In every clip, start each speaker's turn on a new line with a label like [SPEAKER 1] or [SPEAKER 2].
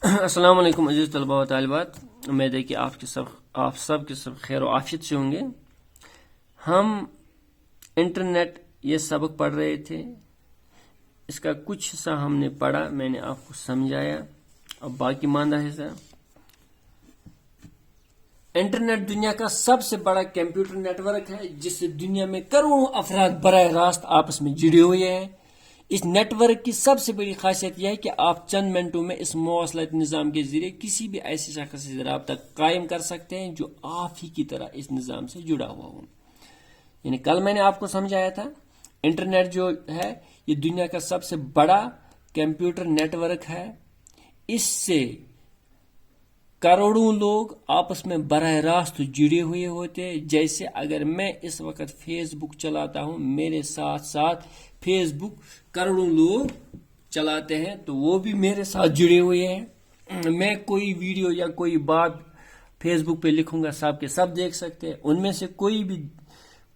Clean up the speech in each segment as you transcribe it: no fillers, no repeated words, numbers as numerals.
[SPEAKER 1] السلام علیکم عزیز طلباء و طالبات، امید ہے کہ آپ سب کے سب خیر و عافیت سے ہوں گے۔ ہم انٹرنیٹ یہ سبق پڑھ رہے تھے، اس کا کچھ حصہ ہم نے پڑھا، میں نے آپ کو سمجھایا، اب باقی ماندہ حصہ۔ انٹرنیٹ دنیا کا سب سے بڑا کمپیوٹر نیٹ ورک ہے جس سے دنیا میں کروڑوں افراد براہ راست آپس میں جڑے ہوئے ہیں۔ اس نیٹ ورک کی سب سے بڑی خاصیت یہ ہے کہ آپ چند منٹوں میں اس مواصلاتی نظام کے ذریعے کسی بھی ایسے شخص سے رابطہ قائم کر سکتے ہیں جو آپ ہی کی طرح اس نظام سے جڑا ہوا ہو۔ یعنی کل میں نے آپ کو سمجھایا تھا انٹرنیٹ جو ہے یہ دنیا کا سب سے بڑا کمپیوٹر نیٹ ورک ہے، اس سے کروڑوں لوگ آپس میں براہ راست جڑے ہوئے ہوتے ہیں۔ جیسے اگر میں اس وقت فیس بک چلاتا ہوں، میرے ساتھ ساتھ فیس بک کروڑوں لوگ چلاتے ہیں تو وہ بھی میرے ساتھ جڑے ہوئے ہیں۔ میں کوئی ویڈیو یا کوئی بات فیس بک پہ لکھوں گا، سب کے سب دیکھ سکتے ہیں۔ ان میں سے کوئی بھی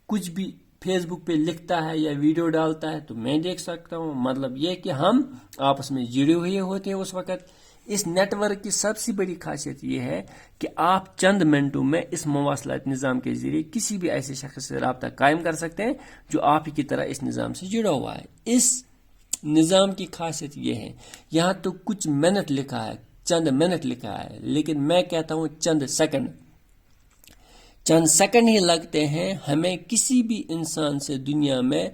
[SPEAKER 1] کچھ بھی فیس بک پہ لکھتا ہے یا ویڈیو ڈالتا ہے تو میں دیکھ سکتا ہوں۔ مطلب یہ کہ ہم آپس میں جڑے ہوئے ہوتے ہیں اس وقت۔ اس نیٹ ورک کی سب سے بڑی خاصیت یہ ہے کہ آپ چند منٹوں میں اس مواصلاتی نظام کے ذریعے کسی بھی ایسے شخص سے رابطہ قائم کر سکتے ہیں جو آپ ہی کی طرح اس نظام سے جڑا ہوا ہے۔ اس نظام کی خاصیت یہ ہے، یہاں تو کچھ منٹ لکھا ہے، چند منٹ لکھا ہے، لیکن میں کہتا ہوں چند سیکنڈ ہی لگتے ہیں ہمیں کسی بھی انسان سے دنیا میں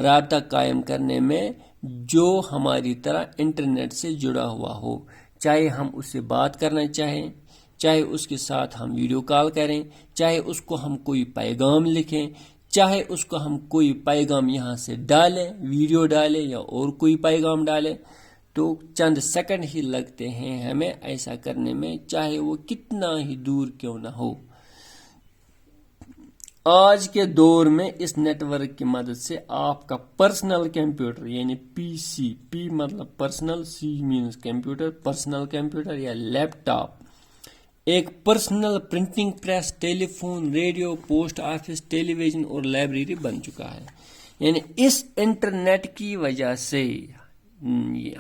[SPEAKER 1] رابطہ قائم کرنے میں جو ہماری طرح انٹرنیٹ سے جڑا ہوا ہو۔ چاہے ہم اس سے بات کرنا چاہیں، چاہے اس کے ساتھ ہم ویڈیو کال کریں، چاہے اس کو ہم کوئی پیغام لکھیں، چاہے اس کو ہم کوئی پیغام یہاں سے ڈالیں، ویڈیو ڈالیں یا اور کوئی پیغام ڈالیں، تو چند سیکنڈ ہی لگتے ہیں ہمیں ایسا کرنے میں، چاہے وہ کتنا ہی دور کیوں نہ ہو۔ آج کے دور میں اس نیٹ ورک کی مدد سے آپ کا پرسنل کمپیوٹر یعنی پی مطلب personal, C means computer, personal computer یا لیپ ٹاپ، ایک personal printing press, telephone, radio, post office, television اور لائبریری بن چکا ہے۔ یعنی اس انٹرنیٹ کی وجہ سے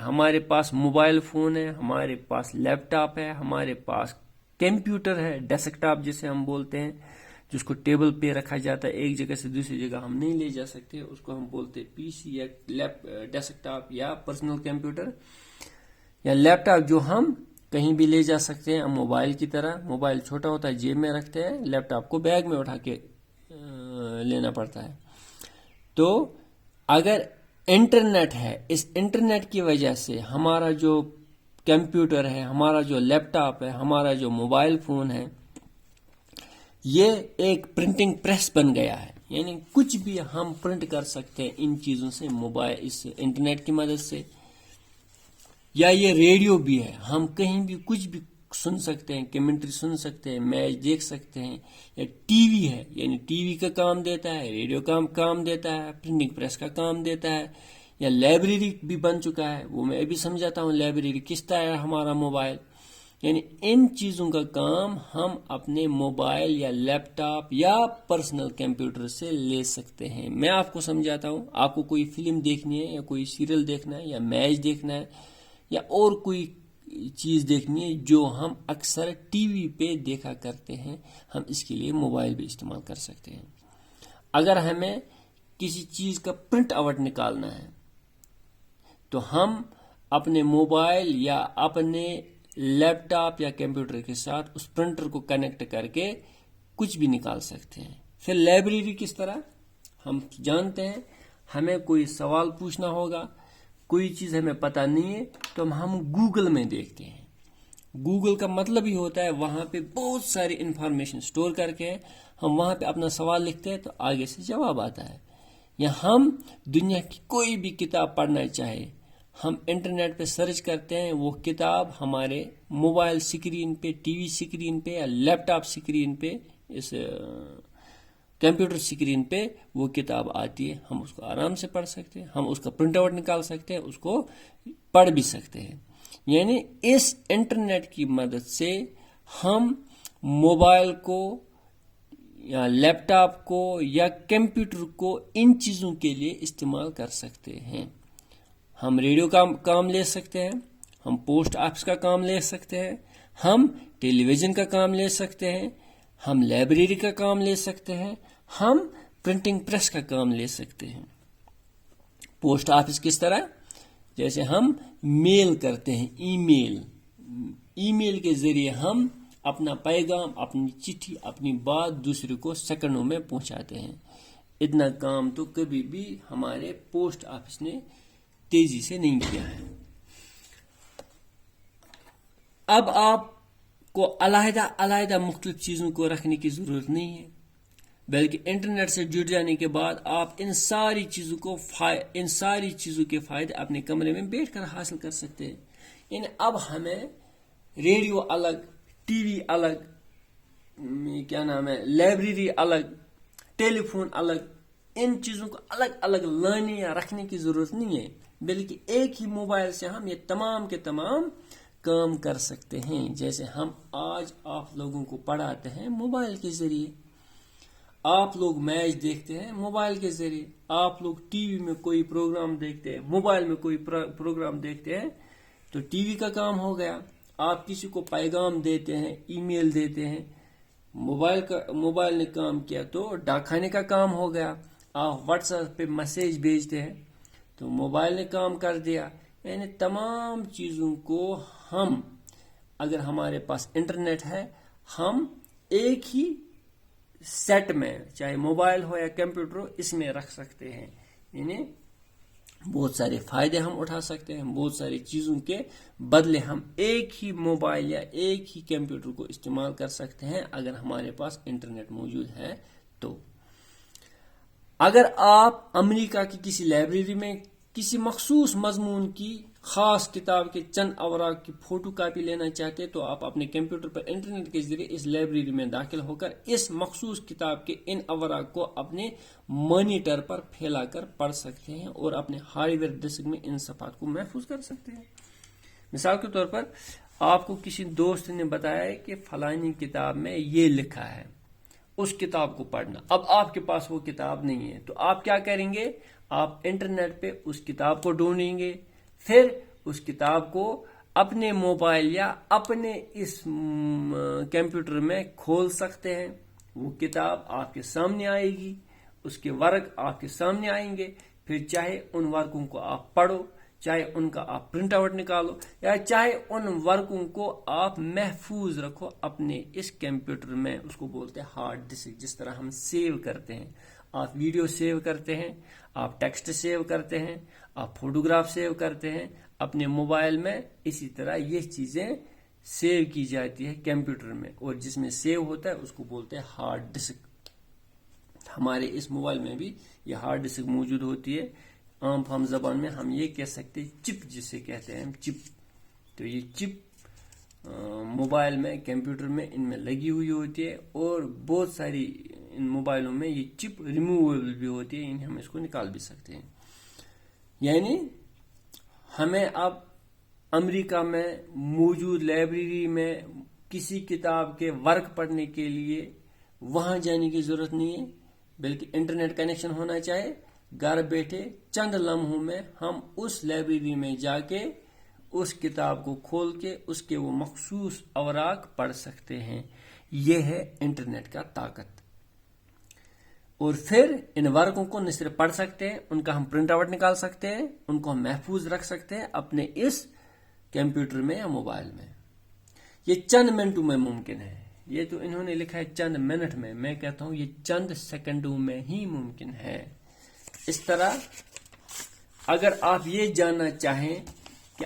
[SPEAKER 1] ہمارے پاس موبائل فون ہے، ہمارے پاس لیپ ٹاپ ہے، ہمارے پاس کمپیوٹر ہے، ڈیسک ٹاپ جسے ہم بولتے ہیں، جس کو ٹیبل پہ رکھا جاتا ہے، ایک جگہ سے دوسری جگہ ہم نہیں لے جا سکتے، اس کو ہم بولتے ہیں پی سی یا ڈیسک ٹاپ یا پرسنل کمپیوٹر یا لیپ ٹاپ، جو ہم کہیں بھی لے جا سکتے ہیں۔ ہم موبائل کی طرح، موبائل چھوٹا ہوتا ہے جیب میں رکھتے ہیں، لیپ ٹاپ کو بیگ میں اٹھا کے لینا پڑتا ہے۔ تو اگر انٹرنیٹ ہے، اس انٹرنیٹ کی وجہ سے ہمارا جو کمپیوٹر ہے، ہمارا جو لیپ ٹاپ ہے، ہمارا جو موبائل فون ہے، یہ ایک پرنٹنگ پریس بن گیا ہے۔ یعنی کچھ بھی ہم پرنٹ کر سکتے ہیں ان چیزوں سے، موبائل اس انٹرنیٹ کی مدد سے۔ یا یہ ریڈیو بھی ہے، ہم کہیں بھی کچھ بھی سن سکتے ہیں، کمنٹری سن سکتے ہیں، میچ دیکھ سکتے ہیں۔ یا ٹی وی ہے، یعنی ٹی وی کا کام دیتا ہے، ریڈیو کا کام دیتا ہے، پرنٹنگ پریس کا کام دیتا ہے۔ یا لائبریری بھی بن چکا ہے، وہ میں ابھی سمجھاتا ہوں لائبریری کس طرح ہے ہمارا موبائل۔ یعنی ان چیزوں کا کام ہم اپنے موبائل یا لیپ ٹاپ یا پرسنل کمپیوٹر سے لے سکتے ہیں۔ میں آپ کو سمجھاتا ہوں، آپ کو کوئی فلم دیکھنی ہے یا کوئی سیریل دیکھنا ہے یا میچ دیکھنا ہے یا اور کوئی چیز دیکھنی ہے جو ہم اکثر ٹی وی پہ دیکھا کرتے ہیں، ہم اس کے لیے موبائل بھی استعمال کر سکتے ہیں۔ اگر ہمیں کسی چیز کا پرنٹ آؤٹ نکالنا ہے تو ہم اپنے موبائل یا اپنے لیپ ٹاپ یا کمپیوٹر کے ساتھ اس پرنٹر کو کنیکٹ کر کے کچھ بھی نکال سکتے ہیں۔ پھر لائبریری کس طرح؟ ہم جانتے ہیں ہمیں کوئی سوال پوچھنا ہوگا، کوئی چیز ہمیں پتہ نہیں ہے تو ہم گوگل میں دیکھتے ہیں۔ گوگل کا مطلب ہی ہوتا ہے وہاں پہ بہت ساری انفارمیشن سٹور کر کے ہم وہاں پہ اپنا سوال لکھتے ہیں تو آگے سے جواب آتا ہے۔ یا ہم دنیا کی کوئی بھی کتاب پڑھنا چاہے، ہم انٹرنیٹ پہ سرچ کرتے ہیں، وہ کتاب ہمارے موبائل سکرین پہ، ٹی وی سکرین پہ یا لیپ ٹاپ سکرین پہ، اس کمپیوٹر سکرین پہ وہ کتاب آتی ہے، ہم اس کو آرام سے پڑھ سکتے ہیں، ہم اس کا پرنٹ آؤٹ نکال سکتے ہیں، اس کو پڑھ بھی سکتے ہیں۔ یعنی اس انٹرنیٹ کی مدد سے ہم موبائل کو یا لیپ ٹاپ کو یا کمپیوٹر کو ان چیزوں کے لیے استعمال کر سکتے ہیں۔ ہم ریڈیو کا کام لے سکتے ہیں، ہم پوسٹ آفس کا کام لے سکتے ہیں، ہم ٹیلی ویژن کا کام لے سکتے ہیں، ہم لائبریری کا کام لے سکتے ہیں، ہم پرنٹنگ پریس کا کام لے سکتے ہیں۔ پوسٹ آفس کس طرح؟ جیسے ہم میل کرتے ہیں، ای میل کے ذریعے ہم اپنا پیغام، اپنی چٹھی، اپنی بات دوسرے کو سیکنڈوں میں پہنچاتے ہیں۔ اتنا کام تو کبھی بھی ہمارے پوسٹ آفس نے تیزی سے نہیں کیا ہے۔ اب آپ کو علیحدہ مختلف چیزوں کو رکھنے کی ضرورت نہیں ہے، بلکہ انٹرنیٹ سے جڑ جانے کے بعد آپ ان ساری چیزوں کے فائدے اپنے کمرے میں بیٹھ کر حاصل کر سکتے ہیں۔ یعنی اب ہمیں ریڈیو الگ، ٹی وی الگ، لائبریری الگ، ٹیلی فون الگ، ان چیزوں کو الگ الگ لانے یا رکھنے کی ضرورت نہیں ہے، بلکہ ایک ہی موبائل سے ہم یہ تمام کے تمام کام کر سکتے ہیں۔ جیسے ہم آج آپ لوگوں کو پڑھاتے ہیں موبائل کے ذریعے، آپ لوگ میچ دیکھتے ہیں موبائل کے ذریعے، آپ لوگ ٹی وی میں کوئی پروگرام دیکھتے ہیں، موبائل میں کوئی پروگرام دیکھتے ہیں، تو ٹی وی کا کام ہو گیا۔ آپ کسی کو پیغام دیتے ہیں، ای میل دیتے ہیں، موبائل نے کام کیا تو ڈاک خانے کا کام ہو گیا۔ آپ واٹس ایپ پہ میسیج بھیجتے ہیں تو موبائل نے کام کر دیا۔ یعنی تمام چیزوں کو ہم، اگر ہمارے پاس انٹرنیٹ ہے، ہم ایک ہی سیٹ میں، چاہے موبائل ہو یا کمپیوٹر ہو، اس میں رکھ سکتے ہیں۔ یعنی بہت سارے فائدے ہم اٹھا سکتے ہیں، بہت ساری چیزوں کے بدلے ہم ایک ہی موبائل یا ایک ہی کمپیوٹر کو استعمال کر سکتے ہیں اگر ہمارے پاس انٹرنیٹ موجود ہے تو۔ اگر آپ امریکہ کی کسی لائبریری میں کسی مخصوص مضمون کی خاص کتاب کے چند اوراق کی فوٹو کاپی لینا چاہتے تو آپ اپنے کمپیوٹر پر انٹرنیٹ کے ذریعے اس لائبریری میں داخل ہو کر اس مخصوص کتاب کے ان اوراق کو اپنے مانیٹر پر پھیلا کر پڑھ سکتے ہیں اور اپنے ہارڈ ویئر ڈسک میں ان صفحات کو محفوظ کر سکتے ہیں۔ مثال کے طور پر آپ کو کسی دوست نے بتایا کہ فلانی کتاب میں یہ لکھا ہے، اس کتاب کو پڑھنا۔ اب آپ کے پاس وہ کتاب نہیں ہے تو آپ کیا کریں گے؟ آپ انٹرنیٹ پہ اس کتاب کو ڈھونڈیں گے، پھر اس کتاب کو اپنے موبائل یا اپنے اس کمپیوٹر میں کھول سکتے ہیں۔ وہ کتاب آپ کے سامنے آئے گی، اس کے ورق آپ کے سامنے آئیں گے، پھر چاہے ان ورقوں کو آپ پڑھو، چاہے ان کا آپ پرنٹ آؤٹ نکالو، یا چاہے ان ورقوں کو آپ محفوظ رکھو اپنے اس کمپیوٹر میں۔ اس کو بولتے ہیں ہارڈ ڈسک، جس طرح ہم سیو کرتے ہیں۔ آپ ویڈیو سیو کرتے ہیں، آپ ٹیکسٹ سیو کرتے ہیں، آپ فوٹوگراف سیو کرتے ہیں اپنے موبائل میں، اسی طرح یہ چیزیں سیو کی جاتی ہے کمپیوٹر میں، اور جس میں سیو ہوتا ہے اس کو بولتے ہیں ہارڈ ڈسک۔ ہمارے اس موبائل میں بھی یہ ہارڈ ڈسک موجود ہوتی ہے۔ عام فہم زبان میں ہم یہ کہہ سکتے ہیں چپ، جسے کہتے ہیں چپ۔ تو یہ چپ موبائل میں، کمپیوٹر میں، ان میں لگی ہوئی ہوتی ہے، اور بہت ساری ان موبائلوں میں یہ چپ ریموویبل بھی ہوتی ہے، یعنی ہم اس کو نکال بھی سکتے ہیں۔ یعنی ہمیں اب امریکہ میں موجود لائبریری میں کسی کتاب کے ورق پڑھنے کے لیے وہاں جانے کی ضرورت نہیں ہے، بلکہ انٹرنیٹ کنیکشن ہونا چاہیے۔ گھر بیٹھے چند لمحوں میں ہم اس لائبریری میں جا کے اس کتاب کو کھول کے اس کے وہ مخصوص اوراق پڑھ سکتے ہیں۔ یہ ہے انٹرنیٹ کا طاقت۔ اور پھر ان ورقوں کو نہ صرف پڑھ سکتے ہیں، ان کا ہم پرنٹ آؤٹ نکال سکتے ہیں، ان کو ہم محفوظ رکھ سکتے ہیں اپنے اس کمپیوٹر میں یا موبائل میں۔ یہ چند منٹوں میں ممکن ہے۔ یہ تو انہوں نے لکھا ہے چند منٹ میں کہتا ہوں یہ چند سیکنڈوں میں ہی ممکن ہے۔ اس طرح اگر آپ یہ جاننا چاہیں کہ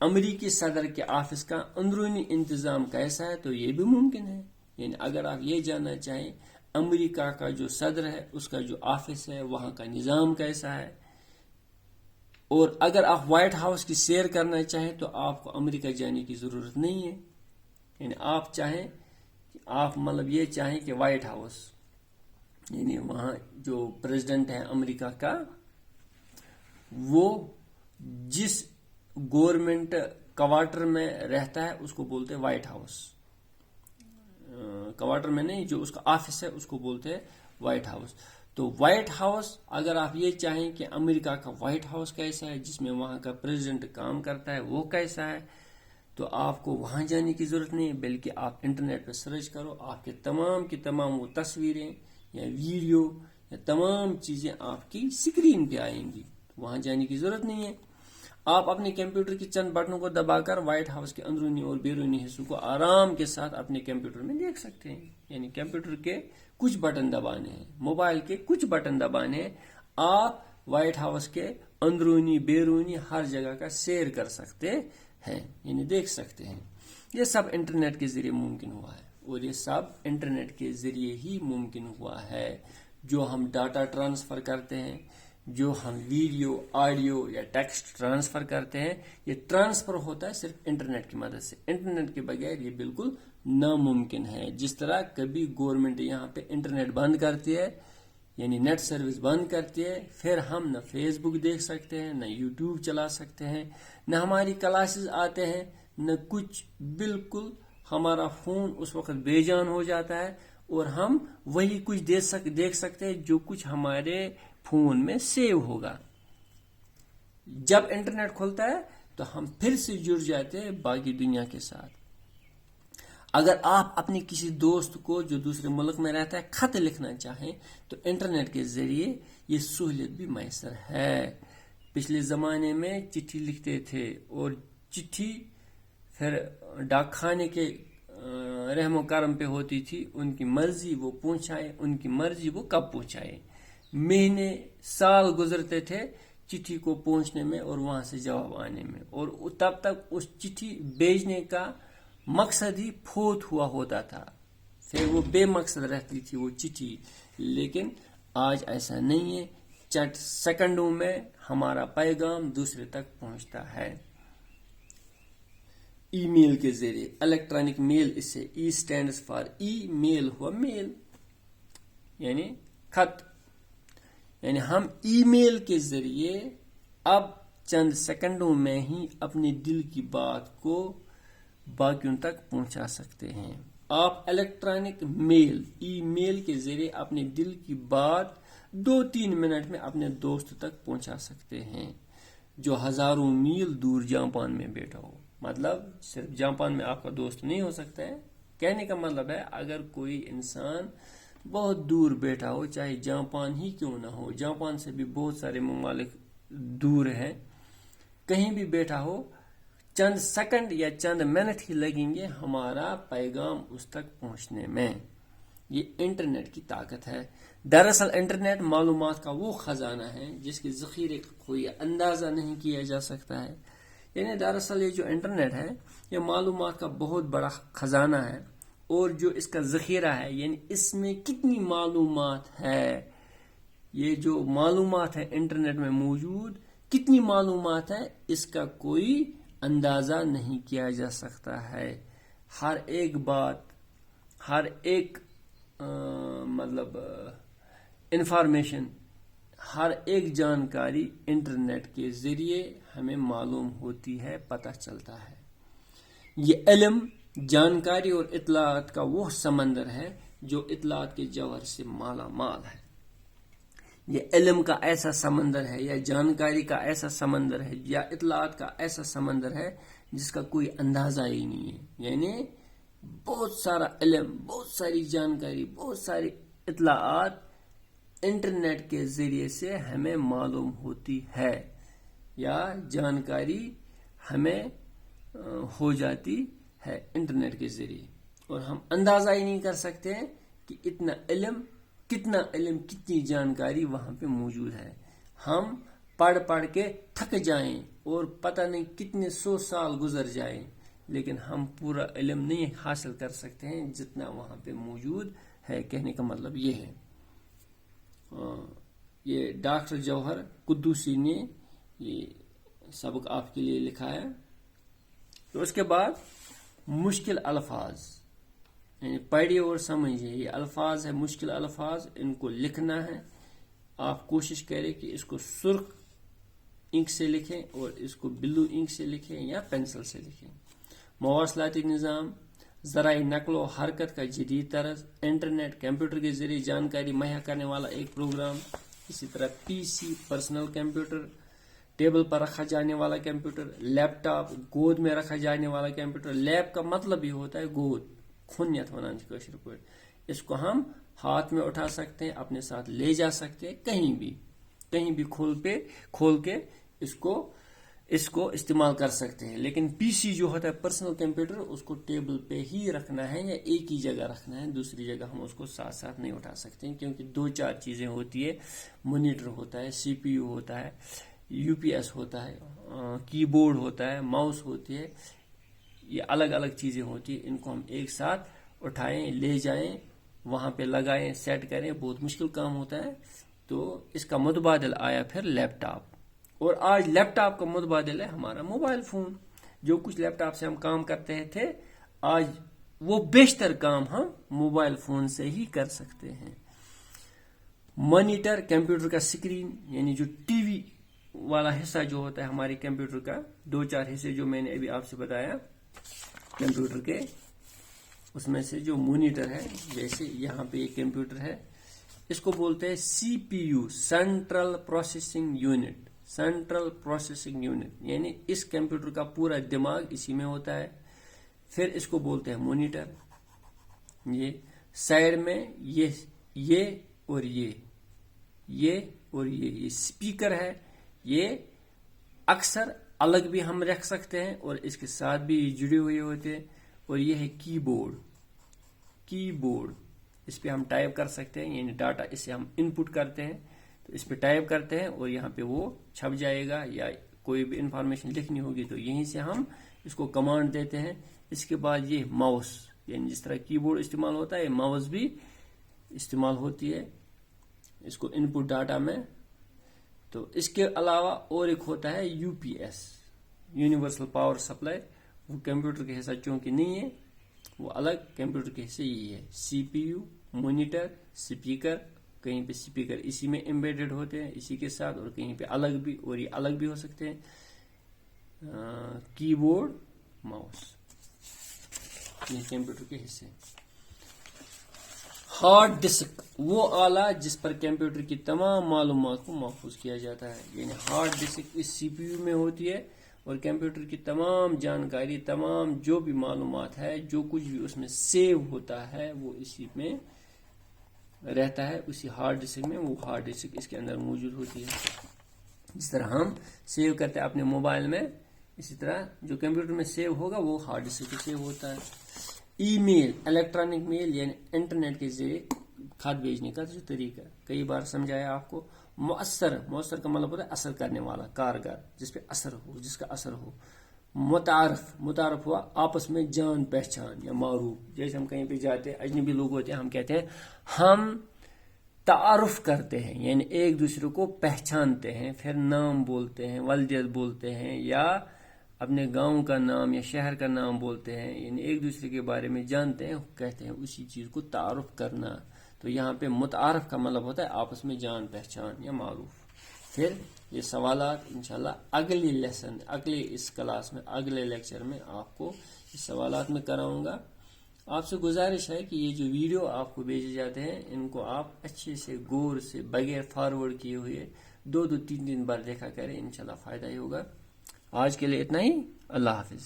[SPEAKER 1] امریکی صدر کے آفس کا اندرونی انتظام کیسا ہے تو یہ بھی ممکن ہے۔ یعنی اگر آپ یہ جاننا چاہیں امریکہ کا جو صدر ہے، اس کا جو آفس ہے، وہاں کا نظام کیسا ہے، اور اگر آپ وائٹ ہاؤس کی سیر کرنا چاہیں تو آپ کو امریکہ جانے کی ضرورت نہیں ہے۔ یعنی آپ چاہیں کہ آپ یہ چاہیں کہ وائٹ ہاؤس، یعنی وہاں جو پریزیڈنٹ ہے امریکہ کا، وہ جس گورنمنٹ کوارٹر میں رہتا ہے اس کو بولتے ہیں وائٹ ہاؤس۔ کوارٹر میں نہیں، جو اس کا آفس ہے اس کو بولتے ہیں وائٹ ہاؤس۔ تو وائٹ ہاؤس، اگر آپ یہ چاہیں کہ امریکہ کا وائٹ ہاؤس کیسا ہے، جس میں وہاں کا پریزیڈنٹ کام کرتا ہے، وہ کیسا ہے، تو آپ کو وہاں جانے کی ضرورت نہیں، بلکہ آپ انٹرنیٹ پہ سرچ کرو، آپ کے تمام کی تمام وہ تصویریں یا ویڈیو یا تمام چیزیں آپ کی اسکرین پہ آئیں گی، وہاں جانے کی ضرورت نہیں ہے۔ آپ اپنے کمپیوٹر کی چند بٹنوں کو دبا کر وائٹ ہاؤس کے اندرونی اور بیرونی حصوں کو آرام کے ساتھ اپنے کمپیوٹر میں دیکھ سکتے ہیں۔ یعنی کمپیوٹر کے کچھ بٹن دبانے ہیں، موبائل کے کچھ بٹن دبانے ہیں، آپ وائٹ ہاؤس کے اندرونی بیرونی ہر جگہ کا سیر کر سکتے ہیں، یعنی دیکھ سکتے ہیں۔ یہ سب انٹرنیٹ کے ذریعے ممکن ہوا ہے، اور یہ سب انٹرنیٹ کے ذریعے ہی ممکن ہوا ہے۔ جو ہم ڈاٹا ٹرانسفر کرتے ہیں، جو ہم ویڈیو، آڈیو یا ٹیکسٹ ٹرانسفر کرتے ہیں، یہ ٹرانسفر ہوتا ہے صرف انٹرنیٹ کی مدد سے۔ انٹرنیٹ کے بغیر یہ بالکل ناممکن ہے۔ جس طرح کبھی گورنمنٹ یہاں پہ انٹرنیٹ بند کرتی ہے، یعنی نیٹ سروس بند کرتی ہے، پھر ہم نہ فیس بک دیکھ سکتے ہیں، نہ یوٹیوب چلا سکتے ہیں، نہ ہماری کلاسز آتے ہیں، نہ کچھ، بالکل ہمارا فون اس وقت بے جان ہو جاتا ہے، اور ہم وہی کچھ دیکھ سکتے ہیں جو کچھ ہمارے فون میں سیو ہوگا۔ جب انٹرنیٹ کھلتا ہے تو ہم پھر سے جڑ جاتے ہیں باقی دنیا کے ساتھ۔ اگر آپ اپنے کسی دوست کو جو دوسرے ملک میں رہتا ہے خط لکھنا چاہیں تو انٹرنیٹ کے ذریعے یہ سہولت بھی میسر ہے۔ پچھلے زمانے میں چٹھی لکھتے تھے، اور چٹھی پھر ڈاک خانے کے رحم و کرم پہ ہوتی تھی، ان کی مرضی وہ پہنچائے، ان کی مرضی وہ کب پہنچائے۔ مہینے سال گزرتے تھے چٹھی کو پہنچنے میں اور وہاں سے جواب آنے میں، اور تب تک اس چٹھی بھیجنے کا مقصد ہی فوت ہوا ہوتا تھا، پھر وہ بے مقصد رہتی تھی وہ چٹھی۔ لیکن آج ایسا نہیں ہے، چند سیکنڈوں میں ہمارا پیغام دوسرے تک پہنچتا ہے۔ ای میل کے ذریعے، الیکٹرانک میل، اس سے ای اسٹینڈس فار ای، میل ہوا میل یعنی خط، یعنی ہم ای میل کے ذریعے اب چند سیکنڈوں میں ہی اپنے دل کی بات کو باقیوں تک پہنچا سکتے ہیں۔ آپ الیکٹرانک میل، ای میل کے ذریعے اپنے دل کی بات 2-3 منٹ میں اپنے دوست تک پہنچا سکتے ہیں جو ہزاروں میل دور جاپان میں بیٹھا ہو۔ مطلب صرف جاپان میں آپ کا دوست نہیں ہو سکتا ہے، کہنے کا مطلب ہے اگر کوئی انسان بہت دور بیٹھا ہو، چاہے جاپان ہی کیوں نہ ہو، جاپان سے بھی بہت سارے ممالک دور ہیں، کہیں بھی بیٹھا ہو، چند سیکنڈ یا چند منٹ ہی لگیں گے ہمارا پیغام اس تک پہنچنے میں۔ یہ انٹرنیٹ کی طاقت ہے۔ دراصل انٹرنیٹ معلومات کا وہ خزانہ ہے جس کے ذخیرے کا کوئی اندازہ نہیں کیا جا سکتا ہے۔ یعنی دراصل یہ جو انٹرنیٹ ہے یہ معلومات کا بہت بڑا خزانہ ہے، اور جو اس کا ذخیرہ ہے، یعنی اس میں کتنی معلومات ہے، یہ جو معلومات ہے انٹرنیٹ میں موجود، کتنی معلومات ہے، اس کا کوئی اندازہ نہیں کیا جا سکتا ہے۔ ہر ایک بات، ہر ایک مطلب انفارمیشن، ہر ایک جانکاری انٹرنیٹ کے ذریعے ہمیں معلوم ہوتی ہے، پتہ چلتا ہے۔ یہ علم، جانکاری اور اطلاعات کا وہ سمندر ہے جو اطلاعات کے جوہر سے مالا مال ہے۔ یہ علم کا ایسا سمندر ہے، یا جانکاری کا ایسا سمندر ہے، یا اطلاعات کا ایسا سمندر ہے جس کا کوئی اندازہ ہی نہیں ہے۔ یعنی بہت سارا علم، بہت ساری جانکاری، بہت ساری اطلاعات انٹرنیٹ کے ذریعے سے ہمیں معلوم ہوتی ہے، یا جانکاری ہمیں ہو جاتی ہے انٹرنیٹ کے ذریعے، اور ہم اندازہ ہی نہیں کر سکتے کہ اتنا علم، کتنی جانکاری وہاں پہ موجود ہے۔ ہم پڑھ کے تھک جائیں اور پتہ نہیں کتنے 100 سال گزر جائیں، لیکن ہم پورا علم نہیں حاصل کر سکتے ہیں جتنا وہاں پہ موجود ہے۔ کہنے کا مطلب یہ ہے۔ یہ ڈاکٹر جوہر قدوسی نے یہ سبق آپ کے لیے لکھا ہے۔ تو اس کے بعد مشکل الفاظ، یعنی پڑھیے اور سمجھیے، یہ الفاظ ہے مشکل الفاظ، ان کو لکھنا ہے۔ آپ کوشش کریں کہ اس کو سرخ انک سے لکھیں اور اس کو بلو انک سے لکھیں یا پینسل سے لکھیں۔ مواصلاتی نظام، ذرائع نقل و حرکت کا جدید طرز، انٹرنیٹ کمپیوٹر کے ذریعے جانکاری مہیا کرنے والا ایک پروگرام. اسی طرح پی سی پرسنل کمپیوٹر، ٹیبل پر رکھا جانے والا کمپیوٹر. لیپ ٹاپ گود میں رکھا جانے والا کمپیوٹر. لیپ کا مطلب ہی ہوتا ہے گود، کھنیت ونان کاشر پٲٹھۍ. اس کو ہم ہاتھ میں اٹھا سکتے ہیں، اپنے ساتھ لے جا سکتے ہیں، کہیں بھی کھول کے اس کو استعمال کر سکتے ہیں. لیکن پی سی جو ہوتا ہے پرسنل کمپیوٹر، اس کو ٹیبل پہ ہی رکھنا ہے یا ایک ہی جگہ رکھنا ہے، دوسری جگہ ہم اس کو ساتھ ساتھ نہیں اٹھا سکتے ہیں، کیونکہ 2-4 چیزیں ہوتی ہے. مانیٹر ہوتا ہے، سی پی یو ہوتا ہے، یو پی ایس ہوتا ہے، کی بورڈ ہوتا ہے، ماؤس ہوتی ہے. یہ الگ الگ چیزیں ہوتی ہیں. ان کو ہم ایک ساتھ اٹھائیں، لے جائیں، وہاں پہ لگائیں، سیٹ کریں، بہت مشکل کام ہوتا ہے. تو اس کا متبادل آیا پھر لیپ ٹاپ. اور آج لیپ ٹاپ کا متبادل ہے ہمارا موبائل فون. جو کچھ لیپ ٹاپ سے ہم کام کرتے تھے، آج وہ بیشتر کام ہم موبائل فون سے ہی کر سکتے ہیں. مانیٹر کمپیوٹر کا سکرین، یعنی جو ٹی وی والا حصہ جو ہوتا ہے ہمارے کمپیوٹر کا، 2-4 حصے جو میں نے ابھی آپ سے بتایا کمپیوٹر کے، اس میں سے جو مانیٹر ہے، جیسے یہاں پہ ایک کمپیوٹر ہے، اس کو بولتے ہیں C P U, central processing unit. Central processing unit یعنی اس کمپیوٹر کا پورا دماغ اسی میں ہوتا ہے. پھر اس کو بولتے ہیں مانیٹر. یہ سائڈ میں یہ اور یہ اسپیکر ہے. یہ اکثر الگ بھی ہم رکھ سکتے ہیں اور اس کے ساتھ بھی جڑے ہوئے ہوتے ہیں. اور یہ ہے کی بورڈ. اس پہ ہم ٹائپ کر سکتے ہیں، یعنی ڈاٹا اسے ہم ان پٹ کرتے ہیں تو اس پہ ٹائپ کرتے ہیں اور یہاں پہ وہ چھپ جائے گا، یا کوئی بھی انفارمیشن لکھنی ہوگی تو یہیں سے ہم اس کو کمانڈ دیتے ہیں. اس کے بعد یہ ماؤس، یعنی جس طرح کی بورڈ استعمال ہوتا ہے، ماؤس بھی استعمال ہوتی ہے اس کو ان پٹ ڈاٹا میں. تو اس کے علاوہ اور ایک ہوتا ہے U P S, universal power supply. وہ کمپیوٹر کے حصہ چونکہ نہیں ہے، وہ الگ کمپیوٹر کے حصے یہی ہے. سی پی یو، مانیٹر، اسپیکر. کہیں پہ اسپیکر اسی میں امبیڈڈ ہوتے ہیں اسی کے ساتھ، اور کہیں پہ الگ بھی، اور یہ الگ بھی ہو سکتے ہیں. کی بورڈ، ماؤس، یہ کمپیوٹر کے حصے. ہارڈ ڈسک وہ آلہ جس پر کمپیوٹر کی تمام معلومات کو محفوظ کیا جاتا ہے. یعنی hard disk us C P you میں ہوتی ہے اور کمپیوٹر کی تمام جانکاری، تمام جو بھی معلومات ہے، جو کچھ بھی اس میں سیو ہوتا ہے، وہ اسی میں رہتا ہے، اسی ہارڈ ڈسک میں. وہ ہارڈ ڈسک اس کے اندر موجود ہوتی ہے. جس طرح ہم سیو کرتے ہیں اپنے موبائل میں، اسی طرح جو کمپیوٹر میں سیو ہوگا وہ ہارڈ ڈسک میں سیو ہوتا ہے. ای میل، الیکٹرانک میل، یعنی انٹرنیٹ کے ذریعے خط بھیجنے کا جو طریقہ کئی بار سمجھایا آپ کو. مؤثر کا مطلب ہوتا ہے اثر کرنے والا، کارگر، جس پہ اثر ہو، جس کا اثر ہو. متعارف ہوا آپس میں جان پہچان یا معروف. جیسے ہم کہیں پہ جاتے ہیں، اجنبی لوگ ہوتے ہیں، ہم کہتے ہیں ہم تعارف کرتے ہیں، یعنی ایک دوسرے کو پہچانتے ہیں، پھر نام بولتے ہیں، والدیت بولتے ہیں، یا اپنے گاؤں کا نام یا شہر کا نام بولتے ہیں، یعنی ایک دوسرے کے بارے میں جانتے ہیں، کہتے ہیں اسی چیز کو تعارف کرنا. تو یہاں پہ متعارف کا مطلب ہوتا ہے آپس میں جان پہچان یا معروف. پھر یہ سوالات انشاءاللہ اگلے اس کلاس میں، اگلے لیکچر میں آپ کو اس سوالات میں کراؤں گا. آپ سے گزارش ہے کہ یہ جو ویڈیو آپ کو بھیجے جاتے ہیں، ان کو آپ اچھے سے غور سے بغیر فارورڈ کیے ہوئے 2-3 بار دیکھا کریں. انشاءاللہ فائدہ ہی ہوگا. آج کے لیے اتنا ہی. اللہ حافظ.